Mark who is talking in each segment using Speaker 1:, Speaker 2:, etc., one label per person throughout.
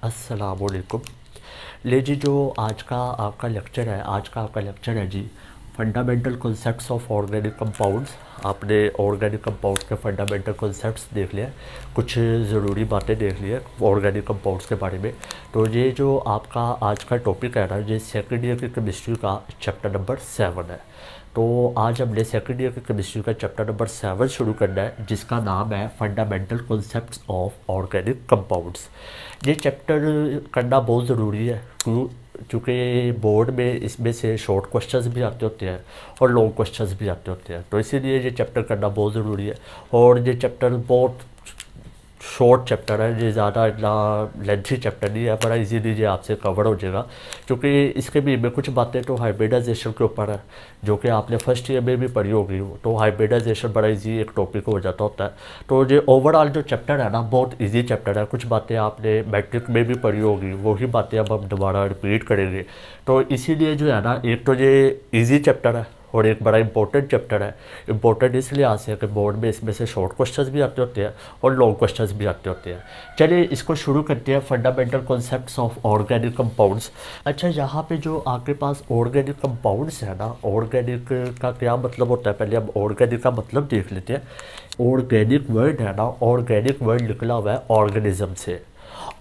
Speaker 1: अस्सलामुअलैकुम। ले जी, जो आज का आपका लेक्चर है जी, fundamental concepts of organic compounds. आपने ऑर्गेनिक कंपाउंड्स के फंडामेंटल कॉन्सेप्ट्स देख लिया, कुछ ज़रूरी बातें देख ली है ऑर्गेनिक कंपाउंड्स के बारे में। तो ये जो आपका आज का टॉपिक है ना, ये सेकेंड ईयर की केमिस्ट्री का चैप्टर नंबर 7 है। तो आज हमने सेकेंड ईयर की केमिस्ट्री का चैप्टर नंबर 7 शुरू करना है, जिसका नाम है fundamental concepts of organic compounds. ये चैप्टर करना बहुत ज़रूरी है क्योंकि बोर्ड में इसमें से शॉर्ट क्वेश्चंस भी आते होते हैं और लॉन्ग क्वेश्चंस भी आते होते हैं, तो इसीलिए ये चैप्टर करना बहुत ज़रूरी है। और ये चैप्टर बहुत शॉर्ट चैप्टर है, ये ज़्यादा इतना लेंथी चैप्टर नहीं है, बड़ा इजीली ये आपसे कवर हो जाएगा। क्योंकि इसके भी में कुछ बातें तो हाइब्रिडाइजेशन के ऊपर है, जो कि आपने फर्स्ट ईयर में भी पढ़ी होगी। तो हाइब्रिडाइजेशन बड़ा इजी एक टॉपिक हो जाता होता है। तो ये ओवरऑल जो चैप्टर है ना, बहुत इजी चैप्टर है। कुछ बातें आपने मैट्रिक में भी पढ़ी होगी, वही बातें अब हम दोबारा रिपीट करेंगे। तो इसीलिए जो है ना, एक तो ये ईजी चैप्टर है और एक बड़ा इंपॉर्टेंट चैप्टर है। इंपॉर्टेंट इसलिए आते हैं कि बोर्ड में इसमें से शॉर्ट क्वेश्चंस भी आते होते हैं और लॉन्ग क्वेश्चंस भी आते होते हैं। चलिए इसको शुरू करते हैं, fundamental concepts of organic compounds. अच्छा, यहाँ पे जो आपके पास ऑर्गेनिक कंपाउंड्स है ना, ऑर्गेनिक का क्या मतलब होता है, पहले हम ऑर्गेनिक का मतलब देख लेते हैं। ऑर्गेनिक वर्ड है ना, ऑर्गेनिक वर्ड निकला हुआ है ऑर्गेनिज्म से।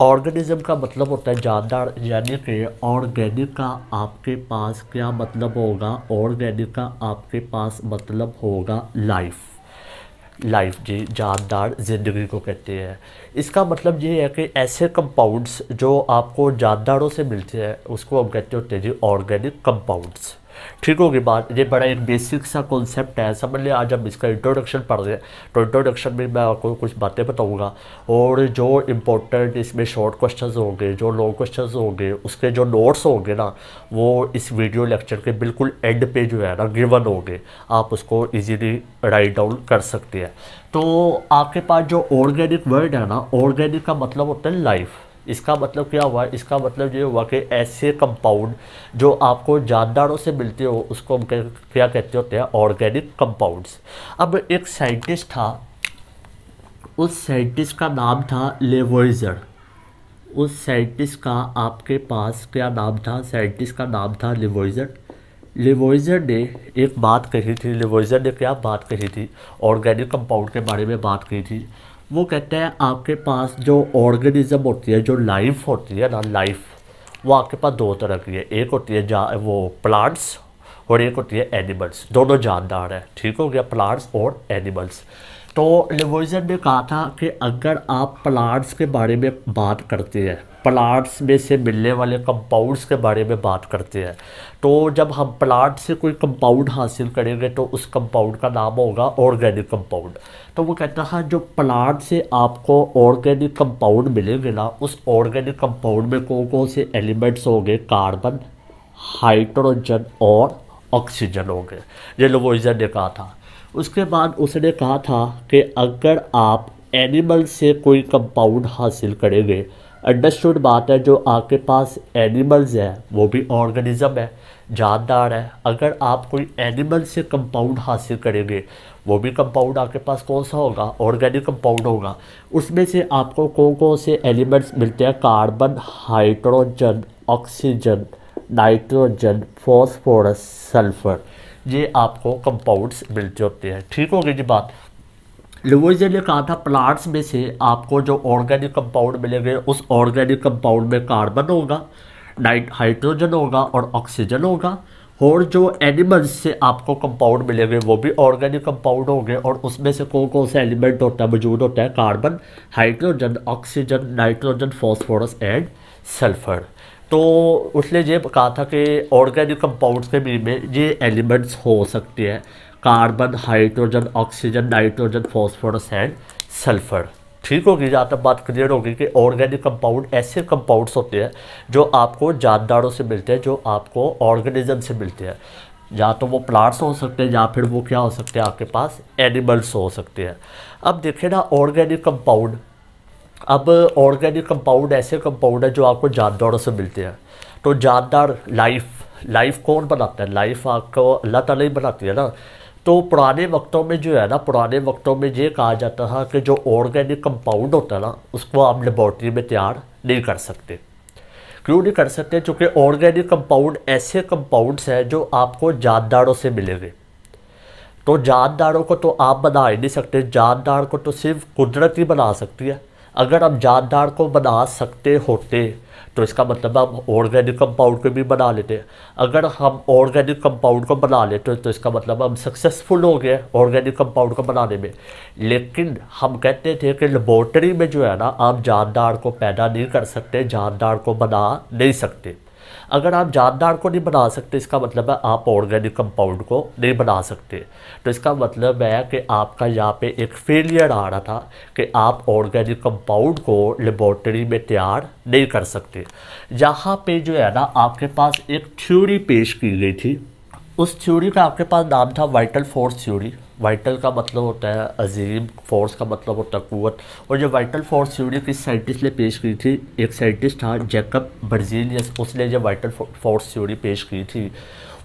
Speaker 1: ऑर्गेनिज्म का मतलब होता है जानदार, यानी कि ऑर्गेनिक का आपके पास क्या मतलब होगा, ऑर्गेनिक का आपके पास मतलब होगा लाइफ जी, जानदार ज़िंदगी को कहते हैं। इसका मतलब ये है कि ऐसे कंपाउंड्स जो आपको जानदारों से मिलते हैं उसको हम कहते होते हैं जी ऑर्गेनिक कंपाउंड्स। ठीक होगी बात। ये बड़ा एक बेसिक सा कॉन्सेप्ट है, समझ लिया। आज हम इसका इंट्रोडक्शन पढ़ रहे हैं, तो इंट्रोडक्शन में मैं आपको कुछ बातें बताऊंगा, और जो इम्पोर्टेंट इसमें शॉर्ट क्वेश्चंस होंगे, जो लॉन्ग क्वेश्चंस होंगे, उसके जो नोट्स होंगे ना, वो इस वीडियो लेक्चर के बिल्कुल एंड पे जो है ना गिवन होंगे। आप उसको ईजीली राइट डाउन कर सकते हैं। तो आपके पास जो ऑर्गेनिक वर्ड है ना, ऑर्गेनिक का मतलब होता है लाइफ। इसका मतलब क्या हुआ, इसका मतलब ये हुआ कि ऐसे कंपाउंड जो आपको जानदारों से मिलते हो उसको हम क्या कहते होते हैं, ऑर्गेनिक कंपाउंड्स। अब एक साइंटिस्ट था, उस साइंटिस्ट का नाम था लेवोइजर। उस साइंटिस्ट का आपके पास क्या नाम था, साइंटिस्ट का नाम था लेवोइजर। लेवोइजर ने एक बात कही थी। लेवोइजर ने क्या बात कही थी, ऑर्गेनिक कंपाउंड के बारे में बात कही थी। वो कहते हैं आपके पास जो ऑर्गेनिज्म होती है, जो लाइफ होती है ना, लाइफ वो आपके पास दो तरह की है। एक होती है वो प्लांट्स, और एक होती है एनिमल्स। दोनों जानदार है, ठीक हो गया, प्लांट्स और एनिमल्स। तो लेवोइजर ने कहा था कि अगर आप प्लांट्स के बारे में बात करते हैं, प्लांट्स में से मिलने वाले कंपाउंड्स के बारे में बात करते हैं, तो जब हम प्लांट से कोई कंपाउंड हासिल करेंगे तो उस कंपाउंड का नाम होगा ऑर्गेनिक कंपाउंड। तो वो कहता है जो प्लांट से आपको ऑर्गेनिक कंपाउंड मिलेंगे ना, उस ऑर्गेनिक कंपाउंड में कौन कौन से एलिमेंट्स होंगे, कार्बन, हाइड्रोजन और ऑक्सीजन होंगे। ये लेवोइजर ने कहा था। उसके बाद उसने कहा था कि अगर आप एनिमल से कोई कंपाउंड हासिल करेंगे, अंडरस्टूड बात है, जो आपके पास एनिमल्स है वो भी ऑर्गेनिज्म है, जानदार है। अगर आप कोई एनिमल से कंपाउंड हासिल करेंगे, वो भी कंपाउंड आपके पास कौन सा होगा, ऑर्गेनिक कंपाउंड होगा। उसमें से आपको कौन कौन से एलिमेंट्स मिलते हैं, carbon, hydrogen, oxygen, nitrogen, phosphorus, sulphur, ये आपको कंपाउंड्स मिलते होते हैं। ठीक होगी जी बात। लेवोइजर ने कहा था प्लांट्स में से आपको जो ऑर्गेनिक कंपाउंड मिलेंगे, उस ऑर्गेनिक कंपाउंड में कार्बन होगा, हाइड्रोजन होगा और ऑक्सीजन होगा। और जो एनिमल्स से आपको कंपाउंड मिलेंगे वो भी ऑर्गेनिक कंपाउंड होंगे, और उसमें से कौन कौन सा एलिमेंट होता है, मौजूद होता है, carbon, hydrogen, oxygen, nitrogen, phosphorus and sulphur. तो उसने ये कहा था कि ऑर्गेनिक कंपाउंड्स के भी में ये एलिमेंट्स हो सकते हैं, carbon, hydrogen, oxygen, nitrogen, phosphorus and sulphur. ठीक होगी, जहाँ तक बात क्लियर होगी कि ऑर्गेनिक कंपाउंड ऐसे कंपाउंड्स होते हैं जो आपको जानदारों से मिलते हैं, जो आपको ऑर्गेनिज्म से मिलते हैं। या तो वो प्लांट्स हो सकते हैं, या फिर वो क्या हो सकते हैं, आपके पास एनिमल्स हो सकते हैं। अब देखिए ना, ऑर्गेनिक कंपाउंड, अब ऑर्गेनिक कंपाउंड ऐसे कंपाउंड है जो आपको जानदारों से मिलते हैं। तो जानदार लाइफ कौन बनाता है, लाइफ आपको अल्लाह ताला ही बनाती है ना। तो पुराने वक्तों में जो है ना, पुराने वक्तों में ये कहा जाता था कि जो ऑर्गेनिक कंपाउंड होता है ना, उसको आप लेबॉर्ट्री में तैयार नहीं कर सकते। क्यों नहीं कर सकते? क्योंकि ऑर्गेनिक कंपाउंड ऐसे कंपाउंड्स हैं जो आपको जानदारों से मिलेंगे। तो जानदारों को तो आप बना ही नहीं सकते, जानदार को तो सिर्फ कुदरत ही बना सकती है। अगर हम जानदार को बना सकते होते तो इसका मतलब हम ऑर्गेनिक कंपाउंड को भी बना लेते। अगर हम ऑर्गेनिक कंपाउंड को बना लेते तो इसका मतलब हम सक्सेसफुल हो गए ऑर्गेनिक कंपाउंड को बनाने में। लेकिन हम कहते थे कि लेबॉर्ट्री में जो है ना, आप जानदार को पैदा नहीं कर सकते, जानदार को बना नहीं सकते। अगर आप जानदार को नहीं बना सकते, इसका मतलब है आप ऑर्गेनिक कंपाउंड को नहीं बना सकते। तो इसका मतलब है कि आपका यहाँ पे एक फेलियर आ रहा था कि आप ऑर्गेनिक कंपाउंड को लेबॉर्ट्री में तैयार नहीं कर सकते। यहाँ पे जो है ना, आपके पास एक थ्योरी पेश की गई थी। उस थ्योरी का आपके पास नाम था वाइटल फोर्स थ्योरी। वाइटल का मतलब होता है अजीम, फोर्स का मतलब होता है कुव्वत। और जो वाइटल फोर्स थ्योरी किस साइंटिस्ट ने पेश की थी? एक साइंटिस्ट था जैकब बर्जीलियस, उसने जो वाइटल फोर्स थ्योरी पेश की थी,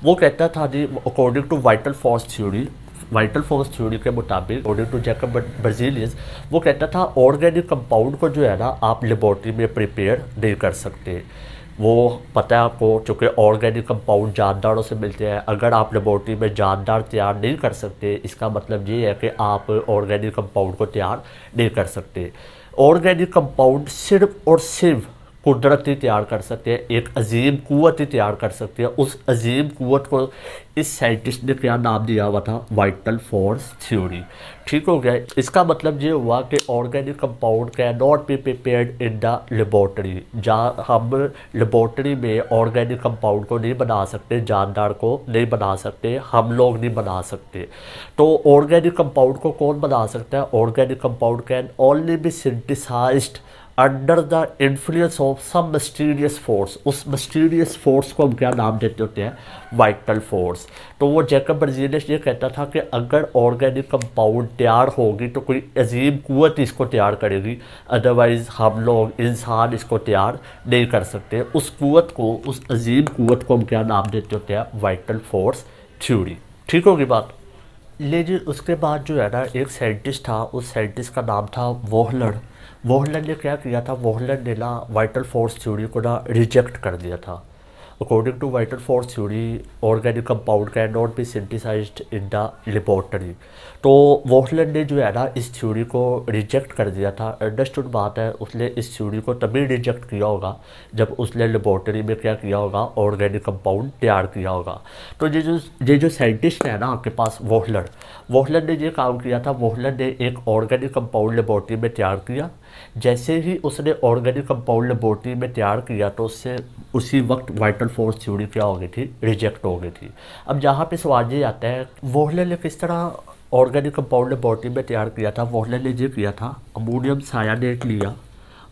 Speaker 1: वो कहता था जी, according to vital force theory, vital force theory के मुताबिक, अकॉर्डिंग टू जैकब बर्जीलियस, वो कहता था ऑर्गेनिक कंपाउंड को जो है ना, आप लेबॉर्ट्री में प्रिपेयर नहीं कर सकते। वो पता है आपको, चूँकि ऑर्गेनिक कंपाउंड जानदारों से मिलते हैं। अगर आप लेबॉर्ट्री में जानदार तैयार नहीं कर सकते, इसका मतलब ये है कि आप ऑर्गेनिक कंपाउंड को तैयार नहीं कर सकते। ऑर्गेनिक कंपाउंड सिर्फ और सिर्फ कुदरत ही तैयार कर सकते हैं, एक अजीम कुव्वत ही तैयार कर सकते हैं। उस अजीम कुव्वत को इस साइंटिस्ट ने क्या नाम दिया हुआ था? Vital force theory. ठीक हो गया। इसका मतलब ये हुआ कि organic compound can not be prepared in the laboratory. जहाँ हम लेबॉर्ट्री में ऑर्गेनिक कंपाउंड को नहीं बना सकते, जानदार को नहीं बना सकते, हम लोग नहीं बना सकते। तो ऑर्गेनिक कंपाउंड को कौन बना सकता है? Organic compound can only be synthesized under the influence of some mysterious force. उस मिस्टीरियस फोर्स को हम क्या नाम देते होते हैं? Vital force. तो वो जैकब बर्जीलियस ये कहता था कि अगर ऑर्गेनिक कंपाउंड तैयार होगी तो कोई अजीम कुव्वत इसको तैयार करेगी, अदरवाइज हम लोग इंसान इसको तैयार नहीं कर सकते। उस कुव्वत को, उस अजीम कुव्वत को हम क्या नाम देते होते हैं? Vital force theory. ठीक होगी बात? लेकिन उसके बाद जो है ना, एक साइंटिस्ट था, उस साइंटिस्ट का नाम था वोहलर। वोहलर ने क्या किया था? वोहलर ने ना वाइटल फोर्स थ्योरी को ना रिजेक्ट कर दिया था। According to vital force theory, organic compound can not be synthesized in the laboratory. तो वोहलर ने जो है ना, इस थ्योरी को रिजेक्ट कर दिया था। अंडरस्टूड बात है, उसने इस थ्योरी को तभी रिजेक्ट किया होगा जब उसने लेबॉर्ट्री में क्या किया होगा? ऑर्गेनिक कंपाउंड तैयार किया होगा। तो ये जो साइंटिस्ट है ना आपके पास, वोहलर ने ये काम किया था। वोहलर ने एक ऑर्गेनिक कंपाउंड लेबॉर्ट्री में तैयार किया। जैसे ही उसने ऑर्गेनिक कंपाउंड लेबॉर्ट्री में तैयार किया तो उससे उसी वक्त वाइटल फोर्स थ्योरी क्या हो गई थी? रिजेक्ट हो गई थी। अब जहाँ पे सवाल ये आता है, वोहलर ने किस तरह ऑर्गेनिक कंपाउंड लेबॉर्ट्री में तैयार किया था? वोहलर ने ये किया था, अमोनियम सायानेट लिया।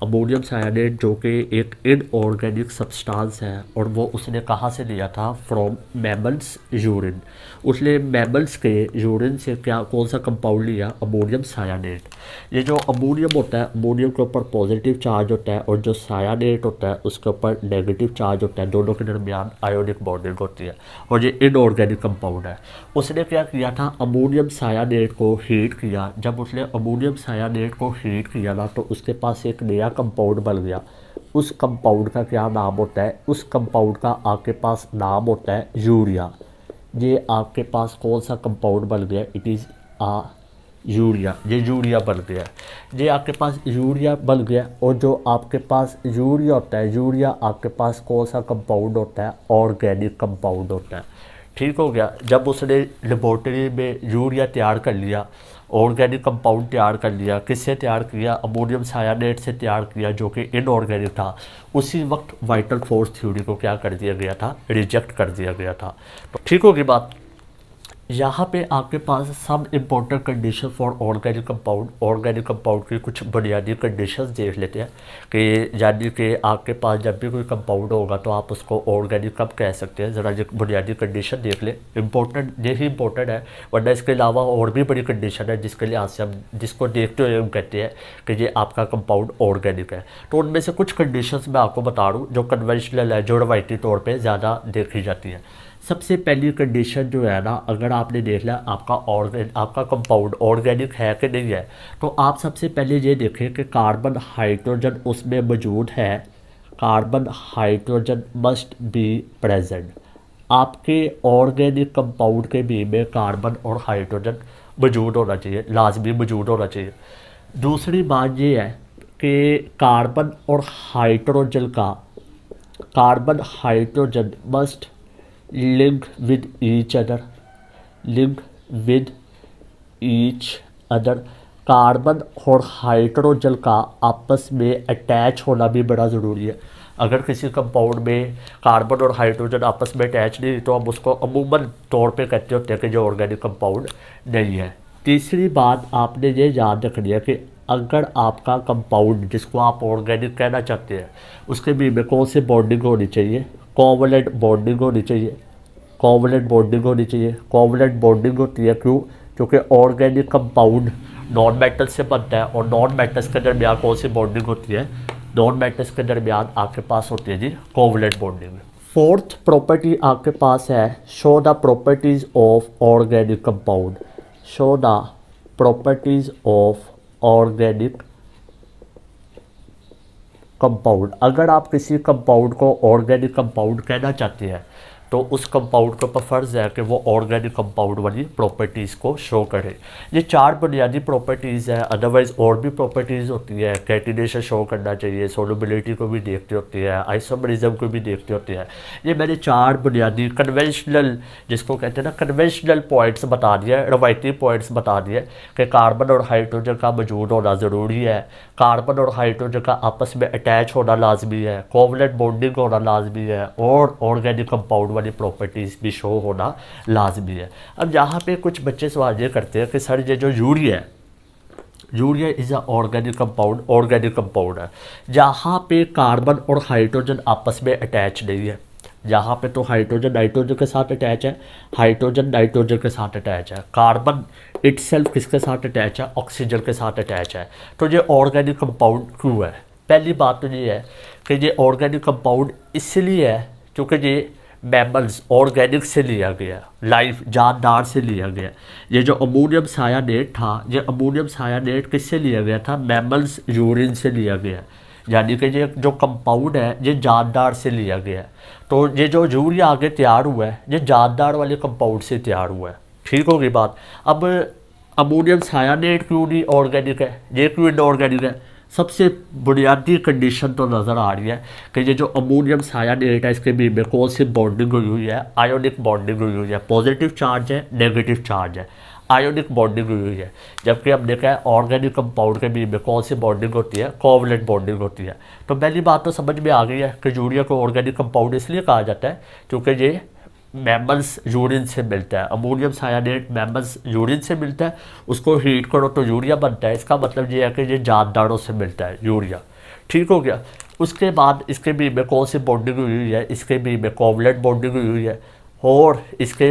Speaker 1: अमोनियम सायानेट जो कि एक इनऑर्गेनिक सब्सटेंस है, और वो उसने कहाँ से लिया था? From mammals urine. उसने मैमल्स के यूरिन से क्या, कौन सा कंपाउंड लिया? अमोनियम सायानेट। ये जो अमोनियम होता है, अमोनियम के ऊपर पॉजिटिव चार्ज होता है, और जो सायानेट होता है उसके ऊपर नेगेटिव चार्ज होता है। दोनों के दरमियान आयोनिक बॉन्डिंग होती है, और ये इनऑर्गेनिक कंपाउंड है। उसने क्या किया था? अमोनियम सायानेट को हीट किया। जब उसने अमोनियम सायानेट को हीट किया ना, तो उसके पास एक नया कंपाउंड बन गया। उस कंपाउंड का क्या नाम होता है? उस कंपाउंड का आपके पास नाम होता है यूरिया। ये आपके पास कौन सा कंपाउंड बन गया? It is urea. ये यूरिया बन गया। ये आपके पास यूरिया बन गया। और जो आपके पास यूरिया होता है, यूरिया आपके पास कौन सा कंपाउंड होता है? ऑर्गेनिक कंपाउंड होता है। ठीक हो गया। जब उसने लेबॉर्ट्री में यूरिया तैयार कर लिया, ऑर्गेनिक कंपाउंड तैयार कर लिया, किससे तैयार किया? अमोनियम सायानेट से तैयार किया, जो कि इनऑर्गेनिक था। उसी वक्त वाइटल फोर्स थ्योरी को क्या कर दिया गया था? रिजेक्ट कर दिया गया था। तो ठीक होगी बात? यहाँ पे आपके पास सब important condition for organic compound. Organic compound की कुछ बुनियादी कंडीशंस देख लेते हैं कि यानी कि आपके पास जब भी कोई कंपाउंड होगा तो आप उसको ऑर्गेनिक कब कह सकते हैं। ज़रा ये बुनियादी कंडीशन देख ले, इम्पोर्टेंट, यही इंपॉर्टेंट है। वरना इसके अलावा और भी बड़ी कंडीशन है जिसके लिहाज से हम, जिसको देखते हुए हम कहते हैं कि ये आपका कंपाउंड ऑर्गेनिक है। तो उनमें से कुछ कंडीशंस मैं आपको बता रहा हूँ जो कन्वेंशनल है, जो रवायती तौर पर ज़्यादा देखी जाती है। सबसे पहली कंडीशन जो है ना, अगर आपने देख लिया आपका कंपाउंड ऑर्गेनिक है कि नहीं है, तो आप सबसे पहले ये देखें कि कार्बन हाइड्रोजन उसमें मौजूद है। Carbon hydrogen must be present. आपके ऑर्गेनिक कंपाउंड के बी में कार्बन और हाइड्रोजन मौजूद होना चाहिए, लाजमी मौजूद होना चाहिए। दूसरी बात ये है कि carbon hydrogen must link with each other. Carbon और हाइड्रोजन का आपस में अटैच होना भी बड़ा ज़रूरी है। अगर किसी कंपाउंड में कार्बन और हाइड्रोजन आपस में अटैच नहीं तो हम उसको अमूमन तौर पे कहते होते हैं कि जो ऑर्गेनिक कंपाउंड नहीं है। तीसरी बात आपने ये याद रखनी है कि अगर आपका कंपाउंड जिसको आप ऑर्गेनिक कहना चाहते हैं उसके बीच में कौन सी बॉन्डिंग होनी चाहिए, कोवलेंट बॉन्डिंग होनी चाहिए। कोवलेंट बॉन्डिंग होती है क्यों? क्योंकि ऑर्गेनिक कंपाउंड नॉन मेटल से बनता है और नॉन मेटल्स के दरमियान कौन सी बॉन्डिंग होती है? नॉन मेटल्स के दरमियान आपके पास होती है जी कोवलेंट बॉन्डिंग। फोर्थ प्रॉपर्टी आपके पास है show the properties of organic compound. Show the properties of organic compound. अगर आप किसी कंपाउंड को ऑर्गेनिक कंपाउंड कहना चाहते हैं तो उस कंपाउंड के ऊपर फ़र्ज़ है कि वो ऑर्गेनिक कंपाउंड वाली प्रॉपर्टीज़ को शो करे। ये 4 बुनियादी प्रॉपर्टीज़ हैं, अदरवाइज़ और भी प्रॉपर्टीज़ होती है। कैटिनेशन शो करना चाहिए, सोलबिलिटी को भी देखते होती है, आइसोमरिज्म को भी देखते होते हैं। ये मैंने 4 बुनियादी कन्वेंशनल, जिसको कहते हैं ना कन्वेंशनल पॉइंट्स बता दिया, रवायती पॉइंट्स बता दिए कि कार्बन और हाइड्रोजन का मौजूद होना ज़रूरी है, कार्बन और हाइड्रोजन का आपस में अटैच होना लाजमी है, कोवलेंट बॉन्डिंग होना लाजमी है और ऑर्गेनिक कंपाउंड वाली प्रॉपर्टीज़ भी शो होना लाजमी है। अब यहाँ पे कुछ बच्चे सवाल ये करते हैं कि सर ये जो urea is a organic compound है, जहाँ पे कार्बन और हाइड्रोजन आपस में अटैच नहीं है। यहाँ पे तो हाइड्रोजन नाइट्रोजन के साथ अटैच है, हाइड्रोजन नाइट्रोजन के साथ अटैच है, कार्बन इटसेल्फ किसके साथ अटैच है? ऑक्सीजन के साथ अटैच है। तो ये ऑर्गेनिक कंपाउंड क्यों है? पहली बात तो ये है कि ये ऑर्गेनिक कंपाउंड इसलिए है क्योंकि ये मैमल्स ऑर्गेनिक से लिया गया, लाइफ जानदार से लिया गया। ये जो अमोनियम सायानेट था, ये अमोनियम सायानेट किससे लिया गया था? मैमल्स यूरिन से लिया गया। यानी कि ये जो कंपाउंड है ये जानदार से लिया गया है। तो ये जो यूरिया आगे तैयार हुआ है ये जानदार वाले कंपाउंड से तैयार हुआ है। ठीक होगी बात। अब अमोनियम सायानेट क्यों नहीं ऑर्गेनिक है, ये क्यों इनऑर्गेनिक है? सबसे बुनियादी कंडीशन तो नज़र आ रही है कि ये जो अमोनियम सायानेट है इसके बीच में कौन सी बॉन्डिंग हुई है? आयोनिक बॉन्डिंग हुई है। पॉजिटिव चार्ज है, नेगेटिव चार्ज है, आयोनिक बॉन्डिंग हुई है। जबकि हम देखा है ऑर्गेनिक कंपाउंड के बीच में कौन सी बॉन्डिंग होती है? कोवलेंट बॉन्डिंग होती है। तो पहली बात तो समझ में आ गई है कि यूरिया को ऑर्गेनिक कंपाउंड इसलिए कहा जाता है क्योंकि ये मैमल्स यूरिन से मिलता है। अमोनियम सायानेट मैमल्स यूरिन से मिलता है, उसको हीट करो तो यूरिया बनता है। इसका मतलब ये है कि ये जानदारों से मिलता है यूरिया। ठीक हो गया। उसके बाद इसके बीच में कौन सी बॉन्डिंग हुई है? इसके बीच में कोवलेंट बॉन्डिंग हुई है और इसके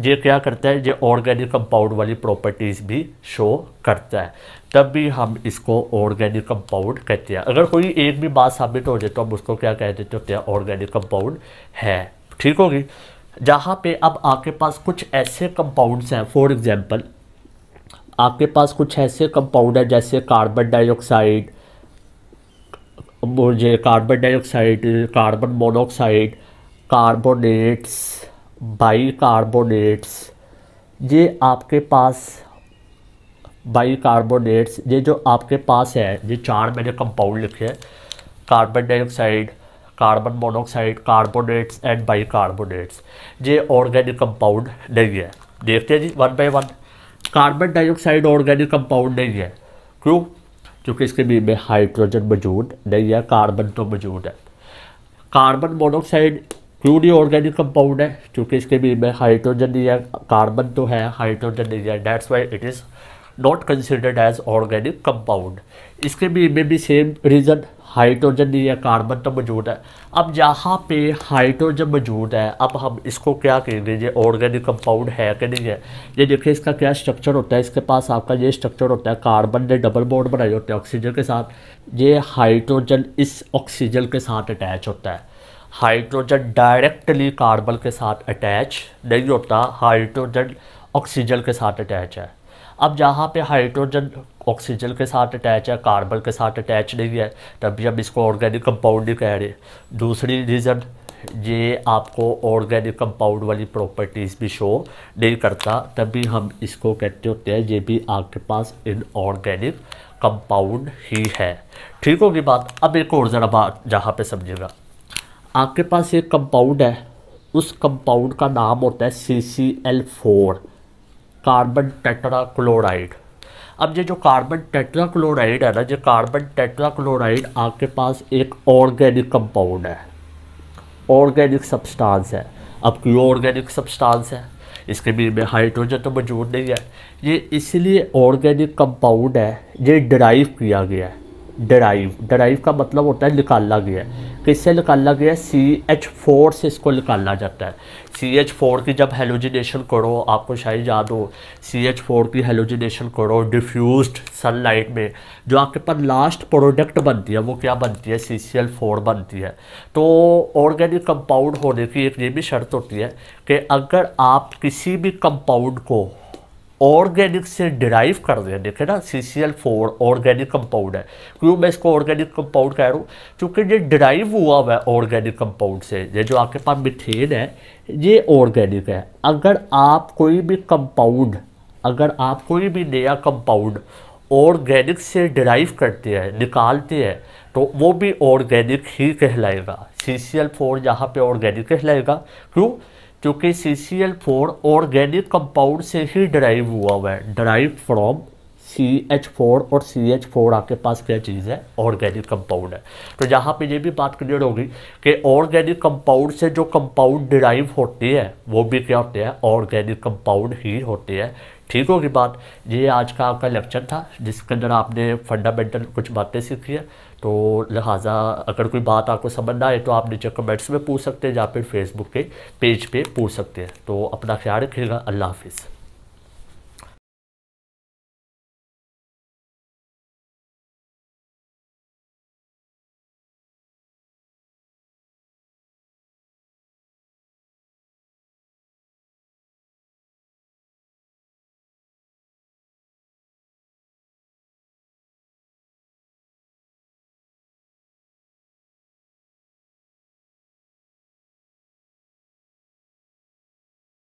Speaker 1: ये क्या करता है? ये ऑर्गेनिक कंपाउंड वाली प्रॉपर्टीज़ भी शो करता है, तब भी हम इसको ऑर्गेनिक कंपाउंड कहते हैं। अगर कोई एक भी बात साबित हो जाए तो हम उसको क्या कह देते होते हैं? ऑर्गेनिक कंपाउंड है। ठीक होगी। जहाँ पे अब आपके पास कुछ ऐसे कंपाउंड्स हैं, फॉर एग्जांपल आपके पास कुछ ऐसे कंपाउंड है जैसे carbon dioxide, carbon monoxide, carbonates, bicarbonates. ये आपके पास बाइकार्बोनेट्स, ये जो आपके पास है, ये 4 मैंने कंपाउंड लिखे हैं, carbon dioxide, carbon monoxide, carbonates and bicarbonates. ये ऑर्गेनिक कंपाउंड नहीं है। देखते हैं जी one by one. Carbon dioxide organic compound नहीं है। क्यों? क्योंकि इसके बीच में हाइड्रोजन मौजूद नहीं है, कार्बन तो मौजूद है। कार्बन मोनोऑक्साइड क्यों नहीं ऑर्गेनिक कंपाउंड है? क्योंकि इसके बीच में हाइड्रोजन नहीं है, कार्बन तो है, हाइड्रोजन नहीं है। That's why it is not considered as organic compound. इसके बीच में भी सेम रीज़न, हाइड्रोजन नहीं है, कार्बन तो मौजूद है। अब जहाँ पे हाइड्रोजन मौजूद है, अब हम इसको क्या कहेंगे? ये ऑर्गेनिक कंपाउंड है कि नहीं है? ये देखिए इसका क्या स्ट्रक्चर होता है। इसके पास आपका ये स्ट्रक्चर होता है, कार्बन ने डबल बॉन्ड बनाए होते हैं ऑक्सीजन के साथ। ये हाइड्रोजन इस ऑक्सीजन के साथ अटैच होता है। हाइड्रोजन डायरेक्टली कार्बन के साथ अटैच नहीं होता, हाइड्रोजन ऑक्सीजन के साथ अटैच है। अब जहाँ पे हाइड्रोजन ऑक्सीजन के साथ अटैच है, कार्बन के साथ अटैच नहीं है, तभी हम इसको ऑर्गेनिक कंपाउंड नहीं कह रहे। दूसरी रीज़न, ये आपको ऑर्गेनिक कंपाउंड वाली प्रॉपर्टीज़ भी शो नहीं करता, तभी हम इसको कहते होते हैं ये भी आपके पास इनऑर्गेनिक कंपाउंड ही है। ठीक होगी बात। अब एक और ज़रा बात जहाँ पे समझिएगा, आपके पास एक कंपाउंड है, उस कंपाउंड का नाम होता है CCl4, कार्बन टेट्राक्लोराइड। अब ये जो कार्बन टेट्राक्लोराइड है ना, ये कार्बन टेट्राक्लोराइड आपके पास एक ऑर्गेनिक कंपाउंड है, ऑर्गेनिक सब्सटेंस है। अब क्यों ऑर्गेनिक सब्सटेंस है? इसके बीच में हाइड्रोजन तो मौजूद नहीं है, ये इसलिए ऑर्गेनिक कंपाउंड है, ये डिराइव किया गया है। डिराइव का मतलब होता है निकाला गया है। किससे निकाला गया है? CH4 से इसको निकाला जाता है। CH4 की जब हेलोजिनेशन करो, आपको शायद याद हो, CH4 की हेलोजिनेशन करो डिफ्यूज्ड सनलाइट में, जो आपके पास लास्ट प्रोडक्ट बनती है वो क्या बनती है? CCl4 बनती है। तो ऑर्गेनिक कंपाउंड होने की एक ये भी शर्त होती है कि अगर आप किसी भी कंपाउंड को ऑर्गेनिक से डिराइव कर रहे हैं, देखे ना CCl4 ऑर्गेनिक कंपाउंड है। क्यों मैं इसको ऑर्गेनिक कंपाउंड कह रहा हूँ? क्योंकि ये डिराइव हुआ हुआ है ऑर्गेनिक कंपाउंड से। ये जो आपके पास मीथेन है ये ऑर्गेनिक है। अगर आप कोई भी नया कंपाउंड ऑर्गेनिक से डिराइव करते हैं, निकालते हैं, तो वो भी ऑर्गेनिक ही कहलाएगा। CCl4 यहाँ पे ऑर्गेनिक कहलाएगा। क्यों? क्योंकि CCl4 ऑर्गेनिक कंपाउंड से ही डिराइव हुआ है, डिराइव फ्रॉम CH4, और CH4 आपके पास क्या चीज़ है? ऑर्गेनिक कंपाउंड है। तो यहाँ पे ये भी बात क्लियर होगी कि ऑर्गेनिक कंपाउंड से जो कंपाउंड डिराइव होते हैं वो भी क्या होते हैं? ऑर्गेनिक कंपाउंड ही होते हैं। ठीक होगी बात। ये आज का आपका लेक्चर था जिसके अंदर आपने फंडामेंटल कुछ बातें सीखी है। तो लिहाजा अगर कोई बात आपको समझ ना आए तो आप नीचे कमेंट्स में पूछ सकते हैं या फिर फेसबुक के पेज पे पूछ सकते हैं। तो अपना ख्याल रखिएगा। अल्लाह हाफिज़।